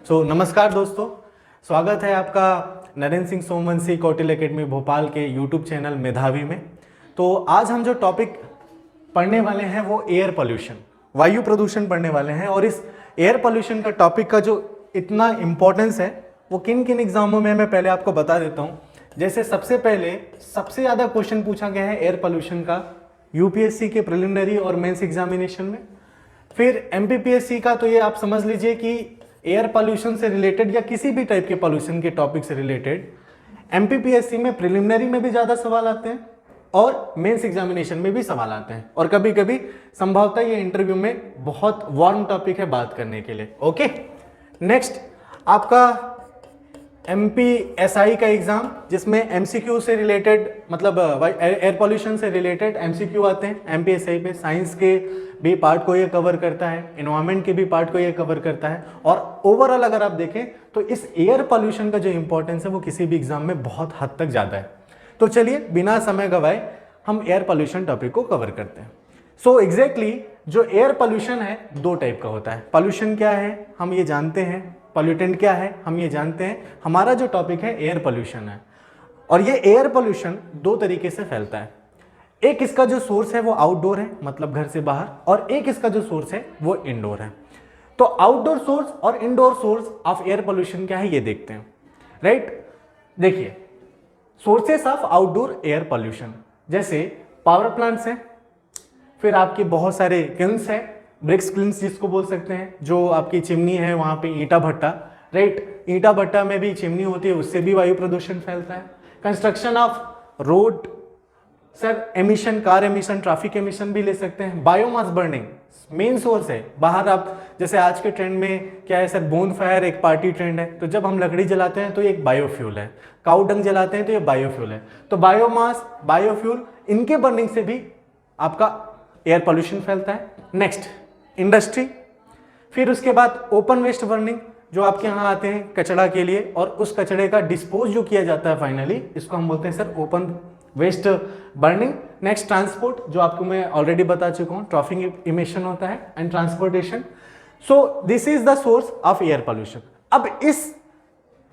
नमस्कार दोस्तों, स्वागत है आपका नरेंद्र सिंह सोमवंशी कौटिल एकेडमी भोपाल के यूट्यूब चैनल मेधावी में। तो आज हम जो टॉपिक पढ़ने वाले हैं वो एयर पोल्यूशन, वायु प्रदूषण पढ़ने वाले हैं। और इस एयर पोल्यूशन का टॉपिक का जो इतना इम्पोर्टेंस है वो किन किन एग्जामों में मैं पहले आपको बता देता हूँ। जैसे सबसे पहले सबसे ज़्यादा क्वेश्चन पूछा गया है एयर पोल्यूशन का यूपीएससी के प्रिलिमिनरी और मेंस एग्जामिनेशन में। फिर एमपीपीएससी का तो ये आप समझ लीजिए कि एयर पोल्यूशन से रिलेटेड या किसी भी टाइप के पोल्यूशन के टॉपिक से रिलेटेड एमपीपीएससी में प्रिलिमिनरी में भी ज़्यादा सवाल आते हैं और मेंस एग्जामिनेशन में भी सवाल आते हैं, और कभी कभी संभवतः ये इंटरव्यू में बहुत वार्म टॉपिक है बात करने के लिए। ओके, नेक्स्ट आपका एमपीएसआई का एग्जाम, जिसमें एमसीक्यू से रिलेटेड मतलब एयर पोल्यूशन से रिलेटेड एमसीक्यू आते हैं। एमपीएसआई पे साइंस के भी पार्ट को ये कवर करता है, एनवायरनमेंट के भी पार्ट को ये कवर करता है, और ओवरऑल अगर आप देखें तो इस एयर पोल्यूशन का जो इंपॉर्टेंस है वो किसी भी एग्जाम में बहुत हद तक ज़्यादा है। तो चलिए बिना समय गवाए हम एयर पोल्यूशन टॉपिक को कवर करते हैं। सो एग्जैक्टली जो एयर पोल्यूशन है दो टाइप का होता है। पोल्यूशन क्या है हम ये जानते हैं, पॉल्यूटेंट क्या है हम ये जानते हैं। हमारा जो टॉपिक है एयर पोल्यूशन है, और ये एयर पोल्यूशन दो तरीके से फैलता है। एक इसका जो सोर्स है वो आउटडोर है, मतलब घर से बाहर, और एक इसका जो सोर्स है वो इंडोर है। तो आउटडोर सोर्स और indoor source of air pollution क्या है ये देखते हैं। राइट, देखिए sources of outdoor air pollution जैसे पावर प्लांट्स हैं, फिर आपके बहुत सारे किल्न्स हैं, ब्रिक्स किल्न्स जिसको बोल सकते हैं, जो आपकी चिमनी है वहाँ पे ईंटा भट्टा। राइट, ईंटा भट्टा में भी चिमनी होती है, उससे भी वायु प्रदूषण फैलता है। Construction of road, sir emission, car emission, traffic emission भी ले सकते हैं। बायोमास बर्निंग मेन सोर्स है। बाहर आप जैसे आज के ट्रेंड में क्या है सर, बोन फायर एक पार्टी ट्रेंड है, तो जब हम लकड़ी जलाते हैं तो ये एक बायोफ्यूल है। काऊ डंग जलाते हैं तो ये बायोफ्यूल है। तो बायोमास, बायोफ्यूल, इनके बर्निंग से भी आपका एयर पोल्यूशन फैलता है। नेक्स्ट इंडस्ट्री, फिर उसके बाद ओपन वेस्ट बर्निंग, जो आपके यहाँ आते हैं कचरा के लिए, और उस कचरे का डिस्पोज जो किया जाता है फाइनली, इसको हम बोलते हैं sir open waste burning. Next transport, जो आपको मैं ऑलरेडी बता चुका हूँ, ट्रैफिक इमिशन होता है and transportation. So this is the source of air pollution. अब इस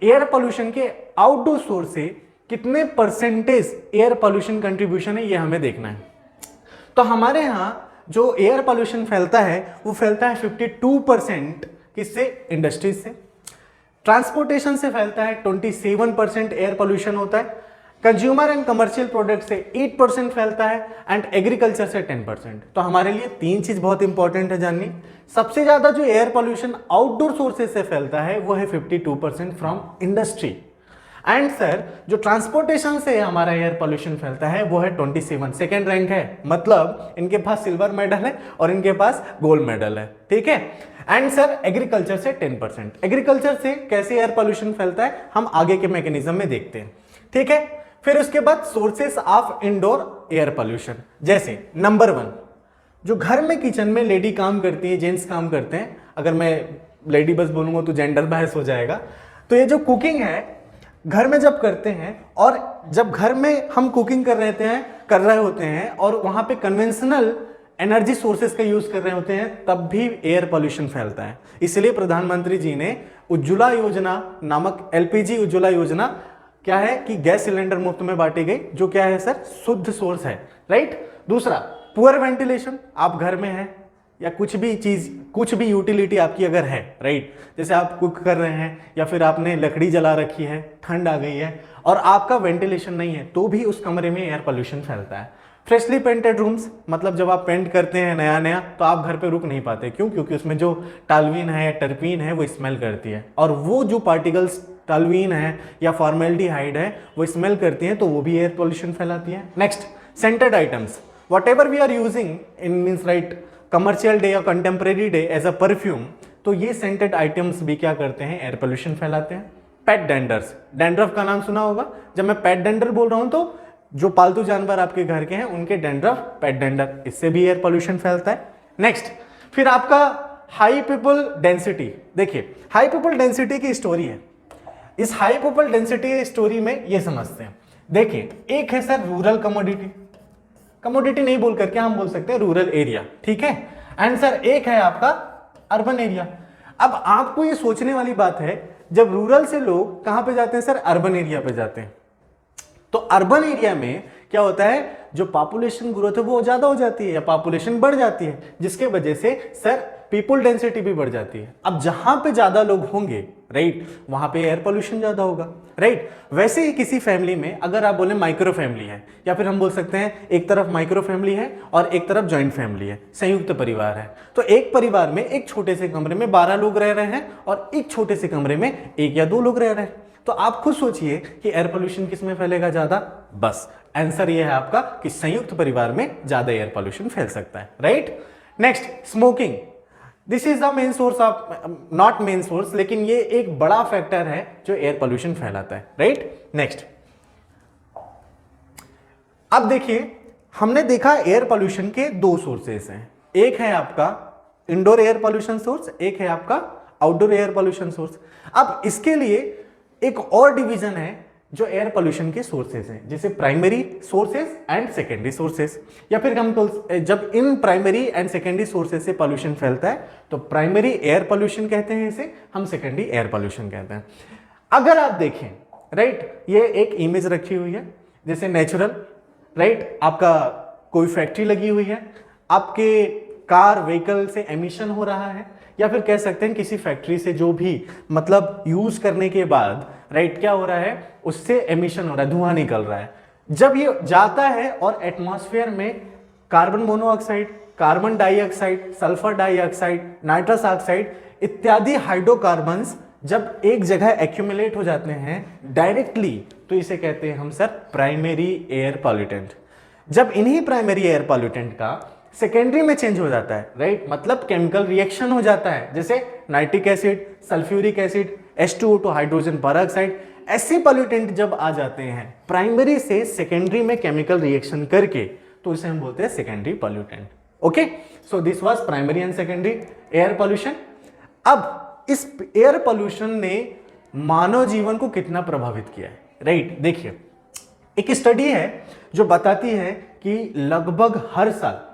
एयर पोल्यूशन के आउटडोर सोर्स से कितने परसेंटेज एयर पोल्यूशन कंट्रीब्यूशन है ये हमें देखना है। तो हमारे यहाँ जो एयर पोल्यूशन फैलता है वो फैलता है 52% किससे, इंडस्ट्रीज से। ट्रांसपोर्टेशन से फैलता है 27% एयर पोल्यूशन होता है। कंज्यूमर एंड कमर्शियल प्रोडक्ट से 8% फैलता है, एंड एग्रीकल्चर से 10%। तो हमारे लिए तीन चीज बहुत इंपॉर्टेंट है जाननी। सबसे ज्यादा जो एयर पोल्यूशन आउटडोर सोर्सेज से फैलता है वो है 52% फ्रॉम इंडस्ट्री। एंड सर जो ट्रांसपोर्टेशन से हमारा एयर पोल्यूशन फैलता है वो है 27, सेकेंड रैंक है, मतलब इनके पास सिल्वर मेडल है और इनके पास गोल्ड मेडल है। ठीक है। एंड सर एग्रीकल्चर से 10%। एग्रीकल्चर से कैसे एयर पोल्यूशन फैलता है हम आगे के मैकेनिज्म में देखते हैं। ठीक है। फिर उसके बाद sources of indoor air pollution, जैसे नंबर 1 जो घर में किचन में लेडी काम करती है, जेंट्स काम करते हैं। अगर मैं लेडी बस बोलूंगा तो जेंडर बहस हो जाएगा। तो ये जो कुकिंग है घर में जब करते हैं, और जब घर में हम कुकिंग कर रहे होते हैं और वहां पे कन्वेंशनल एनर्जी सोर्सेस का यूज कर रहे होते हैं, तब भी एयर पोल्यूशन फैलता है। इसलिए प्रधानमंत्री जी ने उज्ज्वला योजना नामक एलपीजी उज्ज्वला योजना क्या है कि गैस सिलेंडर मुफ्त में बांटी गई, जो क्या है सर, शुद्ध सोर्स है। राइट। दूसरा पुअर वेंटिलेशन, आप घर में हैं या कुछ भी चीज, कुछ भी यूटिलिटी आपकी अगर है, राइट, जैसे आप कुक कर रहे हैं या फिर आपने लकड़ी जला रखी है, ठंड आ गई है और आपका वेंटिलेशन नहीं है, तो भी उस कमरे में एयर पोल्यूशन फैलता है। फ्रेशली पेंटेड रूम्स, मतलब जब आप पेंट करते हैं नया नया तो आप घर पे रुक नहीं पाते, क्यों? क्योंकि उसमें जो टालवीन है, टर्पीन है, वो स्मेल करती है, और वो जो पार्टिकल्स टालवीन है या फॉर्मेल्डिहाइड है वो स्मेल करती हैं, तो वो भी एयर पोल्यूशन फैलाती है। Next scented items, whatever we are using in means right commercial day या contemporary day as a perfume, तो ये सेंटेड आइटम्स भी क्या करते हैं, एयर पोल्यूशन फैलाते हैं। पेट डेंडर्स, डैंड्रफ का नाम सुना होगा। जब मैं पेट डेंडर बोल रहा हूं तो जो पालतू जानवर आपके घर के हैं उनके डेंड्रफ, पेट डेंडर, इससे भी एयर पोल्यूशन फैलता है। नेक्स्ट फिर आपका हाई पीपल डेंसिटी, देखिए हाई पीपल डेंसिटी की स्टोरी है। इस हाई पीपल डेंसिटी स्टोरी में ये समझते हैं, देखिए एक है सर रूरल कमोडिटी, कमोडिटी नहीं बोल करके हम बोल सकते हैं रूरल एरिया, ठीक है। एंड सर एक है आपका अर्बन एरिया। अब आपको ये सोचने वाली बात है, जब रूरल से लोग कहां पे जाते हैं सर, अर्बन एरिया पे जाते हैं, तो अर्बन एरिया में क्या होता है, जो पॉपुलेशन ग्रोथ है वो ज्यादा हो जाती है या पॉपुलेशन बढ़ जाती है, जिसके वजह से सर पीपल डेंसिटी भी बढ़ जाती है। अब जहां पे ज्यादा लोग होंगे, राइट, वहां पे एयर पोल्यूशन ज्यादा होगा, राइट। वैसे ही किसी फैमिली में अगर आप बोले माइक्रो फैमिली है, या फिर हम बोल सकते हैं एक तरफ माइक्रो फैमिली है और एक तरफ जॉइंट फैमिली है, संयुक्त परिवार है, तो एक परिवार में एक छोटे से कमरे में 12 लोग रह रहे हैं और एक छोटे से कमरे में 1 या 2 लोग रह रहे हैं, तो आप खुद सोचिए कि एयर पोल्यूशन किस में फैलेगा ज्यादा। बस आंसर ये है आपका कि संयुक्त परिवार में ज्यादा एयर पोल्यूशन फैल सकता है, right. Next, smoking. This is the main source of, not main source, लेकिन ये एक बड़ा फैक्टर है जो एयर पोल्यूशन फैलाता है, राइट। नेक्स्ट, अब देखिए हमने देखा एयर पोल्यूशन के 2 सोर्सेस हैं, एक है आपका इंडोर एयर पोल्यूशन सोर्स, एक है आपका आउटडोर एयर पोल्यूशन सोर्स। अब इसके लिए एक और डिवीजन है जो एयर पोल्यूशन के सोर्सेस हैं, जैसे primary sources and secondary sources, या फिर हम जब in primary and secondary sources से पोल्यूशन फैलता है तो प्राइमरी एयर पोल्यूशन कहते हैं इसे, हम सेकेंडरी एयर पोल्यूशन कहते हैं। अगर आप देखें, राइट, ये एक इमेज रखी हुई है, जैसे नेचुरल, राइट, आपका कोई फैक्ट्री लगी हुई है, आपके कार व्हीकल से एमिशन हो रहा है, या फिर कह सकते हैं किसी फैक्ट्री से जो भी मतलब यूज करने के बाद, राइट, क्या हो रहा है, उससे एमिशन हो रहा है, धुआं निकल रहा है। जब ये जाता है और एटमॉस्फेयर में carbon monoxide, carbon dioxide, sulphur dioxide, nitrous oxide इत्यादि हाइड्रोकार्बन्स जब एक जगह एक्यूमुलेट हो जाते हैं डायरेक्टली, तो इसे कहते हैं हम सर प्राइमरी एयर पॉल्यूटेंट। जब इन्हीं प्राइमरी एयर पॉल्यूटेंट का सेकेंडरी में चेंज हो जाता है, राइट, मतलब केमिकल रिएक्शन हो जाता है, जैसे nitric acid, sulphuric acid, H2O2 hydrogen peroxide, ऐसे पॉल्यूटेंट जब आ जाते हैं प्राइमरी से सेकेंडरी में केमिकल रिएक्शन करके, तो इसे हम बोलते हैं secondary pollutant. Okay, so this was primary and secondary air pollution. अब इस एयर पॉल्यूशन ने मानव जीवन को कितना प्रभावित किया है, राइट। देखिए एक स्टडी है जो बताती है कि लगभग हर साल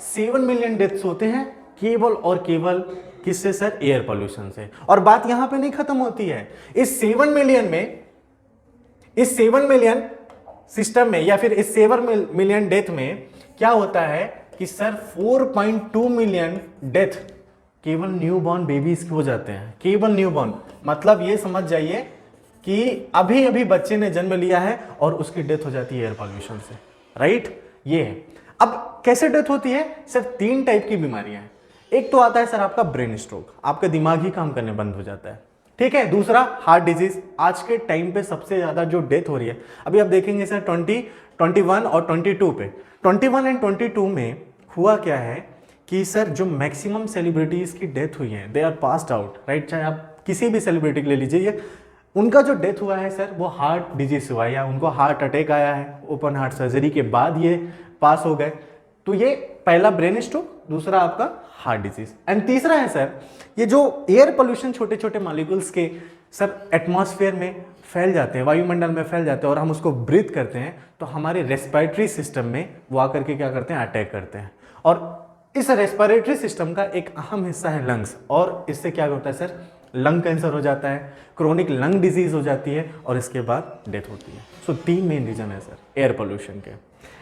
7 मिलियन डेथ्स होते हैं केवल और केवल किससे सर, एयर पोल्यूशन से। और बात यहां पे नहीं खत्म होती है, इस 7 मिलियन सिस्टम में या फिर इस 7 मिलियन डेथ में क्या होता है कि सर 4.2 मिलियन डेथ केवल न्यूबॉर्न बेबीज हो जाते हैं, केवल न्यूबॉर्न, मतलब ये समझ जाइए कि अभी अभी बच्चे ने जन्म लिया है और उसकी डेथ हो जाती है एयर पोल्यूशन से, राइट। ये है। अब कैसे डेथ होती है सर, 3 टाइप की बीमारियां हैं। एक तो आता है सर आपका ब्रेन स्ट्रोक, आपका दिमाग ही काम करने बंद हो जाता है, ठीक है। दूसरा हार्ट डिजीज, आज के टाइम पे सबसे ज्यादा जो डेथ हो रही है, अभी आप देखेंगे सर 21 और 22 पे, 21 एंड 22 में हुआ क्या है कि सर जो मैक्सिमम सेलिब्रिटीज की डेथ हुई है, they are passed out, right. चाहे आप किसी भी सेलिब्रिटी ले लीजिए, उनका जो डेथ हुआ है सर वो हार्ट डिजीज हुआ है, या उनको हार्ट अटैक आया है, ओपन हार्ट सर्जरी के बाद ये पास हो गए। तो ये पहला ब्रेन स्ट्रोक, दूसरा आपका हार्ट डिजीज, एंड तीसरा है सर ये जो एयर पोल्यूशन, छोटे छोटे मॉलिक्यूल्स के सर एटमॉस्फेयर में फैल जाते हैं, वायुमंडल में फैल जाते हैं और हम उसको ब्रीथ करते हैं, तो हमारे रेस्पिरेटरी सिस्टम में वो आकर के क्या करते हैं, अटैक करते हैं। और इस रेस्पिरेटरी सिस्टम का एक अहम हिस्सा है लंग्स, और इससे क्या होता है सर, लंग कैंसर हो जाता है, क्रोनिक लंग डिजीज हो जाती है और इसके बाद डेथ होती है। सो 3 मेन रीजन है सर एयर पोल्यूशन के।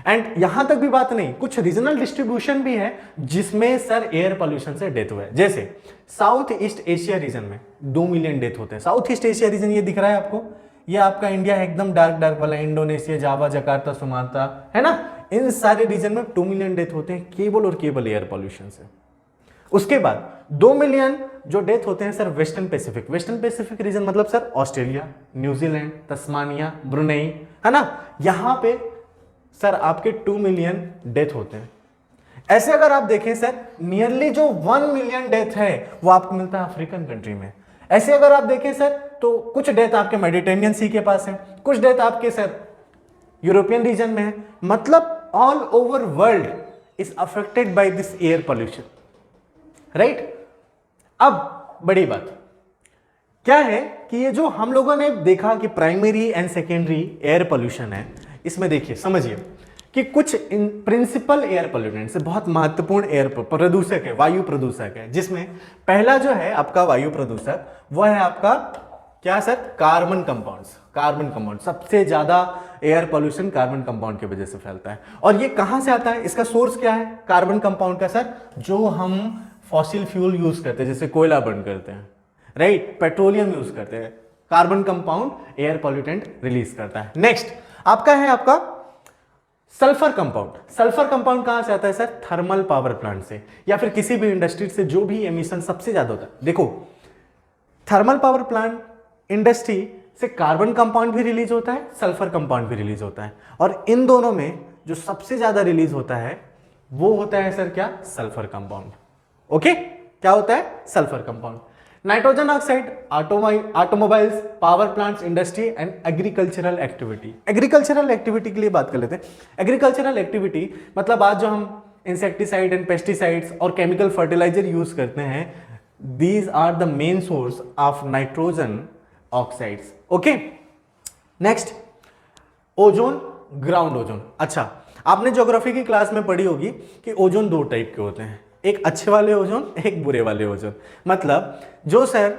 एंड यहां तक भी बात नहीं, कुछ रीजनल डिस्ट्रीब्यूशन भी है जिसमें सर एयर पोल्यूशन से डेथ हुआ है। जैसे साउथ ईस्ट एशिया रीजन में 2 मिलियन डेथ होते हैं। साउथ ईस्ट एशिया रीजन ये दिख रहा है आपको, ये आपका इंडिया है एकदम डार्क वाला, इंडोनेशिया, जावा, जकार्ता, सुमात्रा, है ना, इन सारे रीजन में 2 मिलियन डेथ होते हैं केवल और केवल एयर पोल्यूशन से। उसके बाद 2 मिलियन जो डेथ होते हैं सर वेस्टर्न पैसिफिक रीजन, मतलब sir Australia, New Zealand, Tasmania, Brunei, है ना, यहां पे सर आपके 2 मिलियन डेथ होते हैं। ऐसे अगर आप देखें सर, नियरली जो 1 मिलियन डेथ है वो आपको मिलता है अफ्रीकन कंट्री में। ऐसे अगर आप देखें सर, तो कुछ डेथ आपके मेडिटेरेनियन सी के पास है, कुछ डेथ आपके सर यूरोपियन रीजन में है, मतलब all over world is affected by this air pollution, right. अब बड़ी बात क्या है कि ये जो हम लोगों ने देखा कि primary and secondary air pollution है, इसमें देखिए समझिए कि कुछ प्रिंसिपल एयर पोल्यूटेंट से बहुत महत्वपूर्ण एयर प्रदूषक है, वायु प्रदूषक है, जिसमें पहला जो है आपका वायु प्रदूषक वह है आपका क्या sir, carbon compounds. Carbon compound सबसे ज्यादा एयर पोल्यूशन कार्बन कंपाउंड की वजह से फैलता है। और ये कहां से आता है, इसका सोर्स क्या है कार्बन कंपाउंड का सर, जो हम फॉसिल फ्यूल यूज करते हैं, जैसे कोयला बर्न करते हैं, राइट, पेट्रोलियम यूज करते हैं, carbon compound air pollutant release करता है। नेक्स्ट आपका है आपका सल्फर कंपाउंड। सल्फर कंपाउंड कहां से आता है सर, थर्मल पावर प्लांट से या फिर किसी भी इंडस्ट्री से जो भी एमिशन सबसे ज्यादा होता है। देखो थर्मल पावर प्लांट इंडस्ट्री से कार्बन कंपाउंड भी रिलीज होता है, सल्फर कंपाउंड भी रिलीज होता है, और इन दोनों में जो सबसे ज्यादा रिलीज होता है वो होता है सर क्या, सल्फर कंपाउंड। ओके, क्या होता है, sulphur compound. Nitrogen oxide automobiles, power plants, industry and agricultural activity. Agricultural activity के लिए बात कर लेते हैं। एग्रीकल्चरल एक्टिविटी मतलब आज जो हम इंसेक्टिसाइड एंड पेस्टिसाइड्स और केमिकल फर्टिलाइजर यूज करते हैं, these are the main source of nitrogen oxides. Okay, next ozone, ground ozone. अच्छा, आपने ज्योग्राफी की क्लास में पढ़ी होगी कि ओजोन दो टाइप के होते हैं, एक अच्छे वाले ओजोन, एक बुरे वाले ओजोन। मतलब जो सर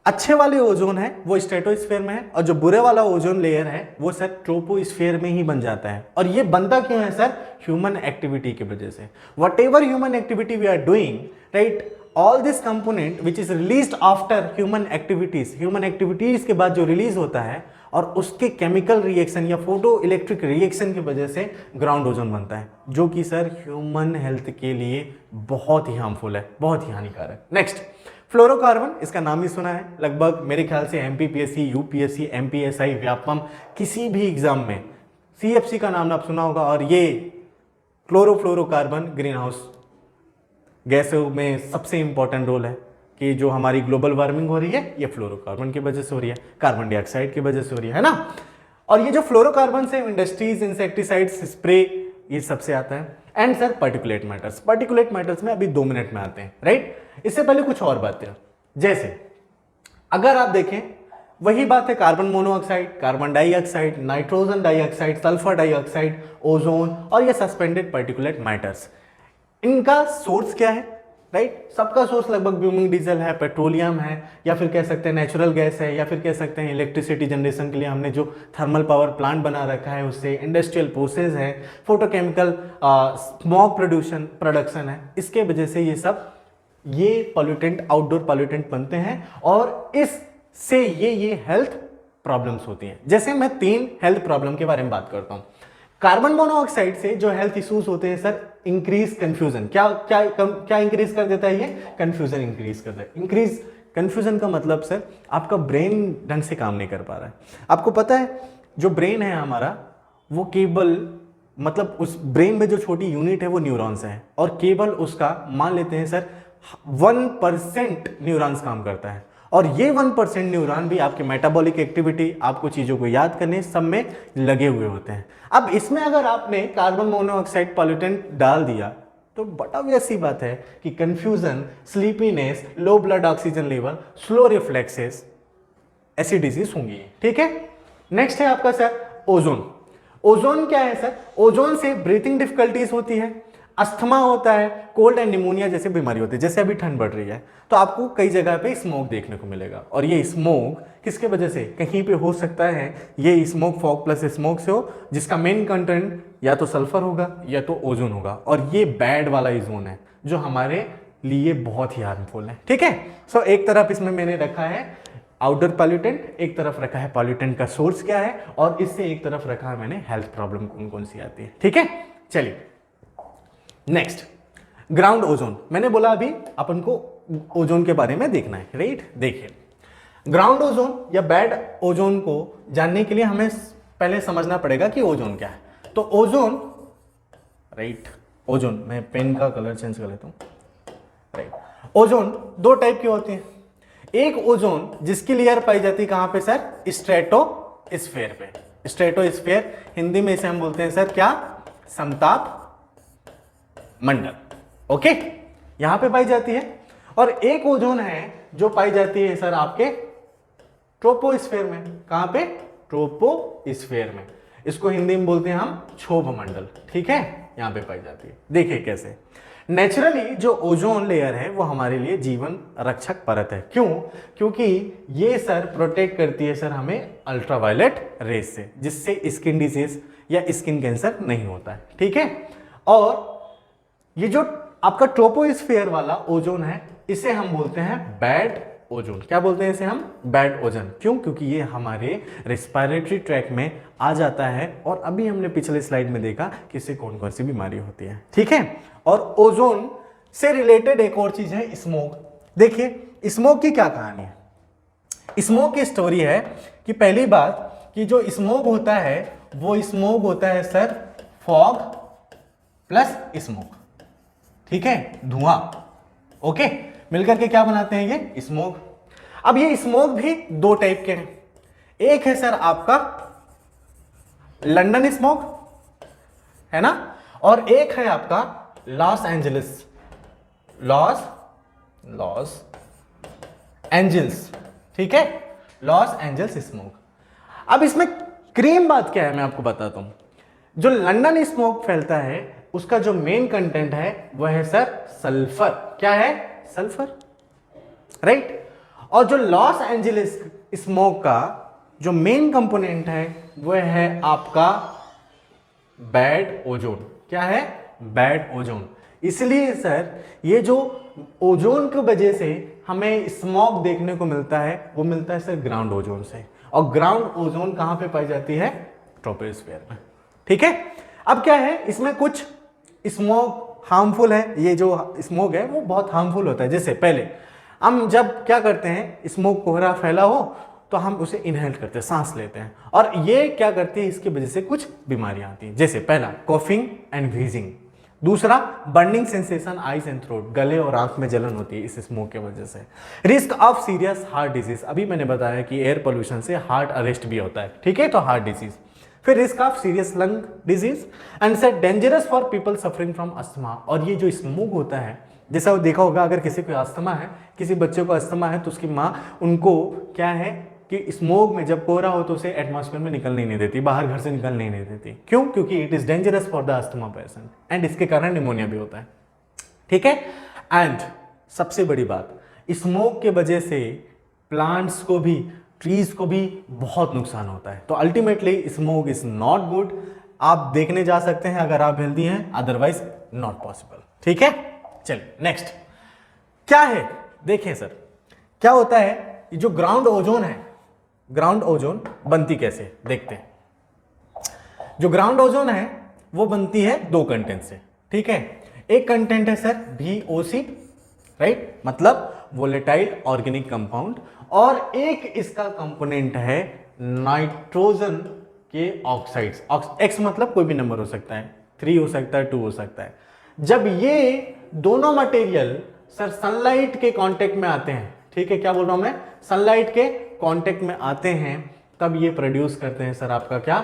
अच्छे वाले ओजोन है वो स्ट्रेटोस्फीयर में है, और जो बुरे वाला ओजोन लेयर है वो सर ट्रोपोस्फीयर में ही बन जाता है। और ये बनता क्यों है सर, ह्यूमन एक्टिविटी की वजह से। Whatever human activity we are doing, right, all this component which is released after human activities के बाद जो रिलीज होता है, और उसके केमिकल रिएक्शन या फोटो इलेक्ट्रिक रिएक्शन की वजह से ग्राउंड ओजोन बनता है, जो कि सर ह्यूमन हेल्थ के लिए बहुत ही हार्मफुल है, बहुत ही हानिकारक। नेक्स्ट फ्लोरोकार्बन, इसका नाम ही सुना है लगभग, मेरे ख्याल से एमपीपीएससी, यूपीएससी, एमपीएसआई, व्यापम, किसी भी एग्जाम में सीएफसी का नाम आप सुना होगा। और ये क्लोरोफ्लोरोकार्बन ग्रीन हाउस गैसों में सबसे इंपॉर्टेंट रोल है, कि जो हमारी ग्लोबल वार्मिंग हो रही है ये फ्लोरोकार्बन की वजह से हो रही है, कार्बन डाइऑक्साइड की वजह से हो रही है ना। और ये जो फ्लोरोकार्बन से इंडस्ट्रीज, इंसेक्टिसाइड्स, स्प्रे, ये सबसे आता है। And sir particulate matters, particulate matters में अभी 2 मिनट में आते हैं, राइट। इससे पहले कुछ और बातें, जैसे अगर आप देखें वही बात है, carbon monoxide, carbon dioxide, nitrogen dioxide, sulphur dioxide, ozone और ये सस्पेंडेड पार्टिकुलेट मैटर्स, इनका सोर्स क्या है, राइट। सबका सोर्स लगभग ब्यूमिंग डीजल है, पेट्रोलियम है, या फिर कह सकते हैं नेचुरल गैस है, या फिर कह सकते हैं इलेक्ट्रिसिटी जनरेशन के लिए हमने जो थर्मल पावर प्लांट बना रखा है उससे, इंडस्ट्रियल प्रोसेस है, फोटोकेमिकल स्मोक प्रोडक्शन है। इसके वजह से ये पॉल्यूटेंट, आउटडोर पॉल्यूटेंट बनते हैं, और इससे ये हेल्थ प्रॉब्लम्स होती हैं। जैसे मैं 3 हेल्थ प्रॉब्लम के बारे में बात करता हूं। कार्बन मोनोऑक्साइड से जो हेल्थ इश्यूज होते हैं सर, इंक्रीज कंफ्यूजन। क्या इंक्रीज कर देता है, ये कंफ्यूजन इंक्रीज करता है। इंक्रीज कंफ्यूजन का मतलब सर आपका ब्रेन ढंग से काम नहीं कर पा रहा है। आपको पता है जो ब्रेन है हमारा, वो केवल मतलब उस ब्रेन में जो छोटी यूनिट है वो न्यूरॉन्स है, और केवल उसका मान लेते हैं सर 1% न्यूरॉन्स काम करता है, और ये 1% न्यूरॉन भी आपके मेटाबॉलिक एक्टिविटी, आपको चीजों को याद करने सब में लगे हुए होते हैं। अब इसमें अगर आपने कार्बन मोनोऑक्साइड पॉल्यूटेंट डाल दिया तो बड़ा वैसी बात है कि confusion, sleepiness, low blood oxygen level, slow reflexes, ऐसी डिजीज होंगी, ठीक है। नेक्स्ट है आपका सर ओजोन। ओजोन क्या है सर, ओजोन से ब्रीथिंग डिफिकल्टीज होती है, अस्थमा होता है, कोल्ड एंड निमोनिया जैसी बीमारी होती है। जैसे अभी ठंड बढ़ रही है तो आपको कई जगह पे स्मोक देखने को मिलेगा, और ये स्मोक किसके वजह से, कहीं पे हो सकता है ये स्मोक फॉग प्लस स्मोक से हो, जिसका मेन कंटेंट या तो सल्फर होगा या तो ओजोन होगा, और ये बैड वाला ओजोन है जो हमारे लिए बहुत ही हार्मफुल है, ठीक है। सो एक तरफ इसमें मैंने रखा है आउटडोर पॉल्यूटेंट, एक तरफ रखा है पॉल्यूटेंट का सोर्स क्या है, और इससे एक तरफ रखा है मैंने हेल्थ प्रॉब्लम कौन कौन सी आती है, ठीक है। चलिए नेक्स्ट ग्राउंड ओजोन। मैंने बोला अभी अपन को ओजोन के बारे में देखना है, राइट। देखिए ग्राउंड ओजोन या बैड ओजोन को जानने के लिए हमें पहले समझना पड़ेगा कि ओजोन क्या है। तो ओजोन, राइट, ओजोन, मैं पेन का कलर चेंज कर लेता हूं, राइट। ओजोन 2 टाइप के होते हैं। एक ओजोन जिसकी लेयर पाई जाती है कहां पे सर, स्ट्रेटोस्फीयर पे। स्ट्रेटोस्फीयर हिंदी में इसे हम बोलते हैं सर क्या, समताप मंडल, ओके, यहां पे पाई जाती है। और एक ओजोन है जो पाई जाती है सर आपके ट्रोपोस्फीयर में। कहां पे, ट्रोपोस्फीयर में। इसको हिंदी में बोलते हैं हम क्षोभ मंडल, ठीक है, यहाँ पे पाई जाती है। देखिए कैसे नेचुरली जो ओजोन लेयर है वो हमारे लिए जीवन रक्षक परत है। क्यों? क्योंकि ये सर प्रोटेक्ट करती है सर हमें अल्ट्रावायलेट रेस से, जिससे स्किन डिजीज या स्किन कैंसर नहीं होता है, ठीक है। और ये जो आपका ट्रोपोस्फेयर वाला ओजोन है इसे हम बोलते हैं बैड ओजोन। क्या बोलते हैं इसे हम? Bad ozone. क्यों? क्योंकि ये हमारे रेस्पिरेटरी ट्रैक में आ जाता है, और अभी हमने पिछले स्लाइड में देखा कि इससे कौन कौन सी बीमारी होती है, ठीक है। और ओजोन से रिलेटेड एक और चीज है स्मोक। देखिए स्मोक की क्या कहानी है। स्मोक की स्टोरी है कि पहली बात कि जो स्मोक होता है वो स्मोक होता है सर फॉग प्लस स्मोक, ठीक है, धुआं, ओके, मिलकर के क्या बनाते हैं ये स्मोक। अब ये स्मोक भी दो टाइप के हैं। एक है सर आपका लंदन स्मोक, है ना, और एक है आपका लॉस एंजलिस, लॉस एंजल्स, ठीक है, लॉस एंजल्स स्मोक। अब इसमें क्रीम बात क्या है मैं आपको बताता हूं। जो लंदन स्मोक फैलता है उसका जो मेन कंटेंट है वह है सर सल्फर। क्या है? Sulphur, right. और जो लॉस एंजलिस स्मोक का जो मेन कंपोनेंट है वह है आपका बैड ओजोन। क्या है? Bad ozone. इसलिए सर ये जो ओजोन की वजह से हमें स्मोक देखने को मिलता है वो मिलता है सर ग्राउंड ओजोन से, और ग्राउंड ओजोन कहां पे पाई जाती है? ट्रोपोस्फीयर में, ठीक है। अब क्या है इसमें कुछ स्मोक हार्मफुल है। ये जो स्मोक है वो बहुत हार्मफुल होता है। जैसे पहले हम जब क्या करते हैं, स्मोक कोहरा फैला हो तो हम उसे इनहेल करते हैं, सांस लेते हैं, और ये क्या करती है, इसकी वजह से कुछ बीमारियां आती हैं। जैसे पहला कॉफिंग एंड व्हीजिंग, दूसरा burning sensation eyes and throat, गले और आंख में जलन होती है इस स्मोक की वजह से। Risk of serious heart disease, अभी मैंने बताया कि एयर पोल्यूशन से हार्ट अरेस्ट भी होता है, ठीक है, तो हार्ट डिजीज। फिर risk of serious lung disease and set dangerous for people suffering from asthma. और ये जो स्मोक होता है, जैसा वो देखा होगा, अगर किसी को अस्थमा है, किसी बच्चे को अस्थमा है, तो उसकी माँ उनको क्या है कि स्मोक में जब कोहरा हो तो उसे एटमॉस्फेयर में निकलने नहीं देती, बाहर घर से निकलने नहीं देती। क्यों? क्योंकि it is dangerous for the asthma patient, and इसके कारण निमोनिया भी होता है, ठीक है। एंड सबसे बड़ी बात, स्मोक के वजह से प्लांट्स को भी, ट्रीज को भी बहुत नुकसान होता है। तो ultimately smoke is not good. आप देखने जा सकते हैं अगर आप हेल्दी हैं, अदरवाइज नॉट पॉसिबल, ठीक है। चलिए नेक्स्ट क्या है, देखें सर क्या होता है। जो ग्राउंड ओजोन है, ग्राउंड ओजोन बनती कैसे देखते हैं। जो ग्राउंड ओजोन है वो बनती है दो कंटेंट से, ठीक है। एक कंटेंट है सर VOC, राइट, मतलब वोलेटाइल ऑर्गेनिक कंपाउंड, और एक इसका कंपोनेंट है नाइट्रोजन के ऑक्साइड्स। एक्स मतलब कोई भी नंबर हो सकता है, 3 हो सकता है, 2 हो सकता है। जब ये दोनों मटेरियल सर सनलाइट के कांटेक्ट में आते हैं, ठीक है, क्या बोल रहा हूं मैं, सनलाइट के कांटेक्ट में आते हैं, तब ये प्रोड्यूस करते हैं सर आपका क्या,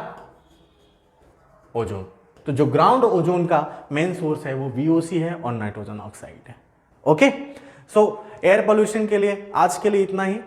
ओजोन। तो जो ग्राउंड ओजोन का मेन सोर्स है वो VOC है और नाइट्रोजन ऑक्साइड है, ओके। सो एयर पोल्यूशन के लिए आज के लिए इतना ही।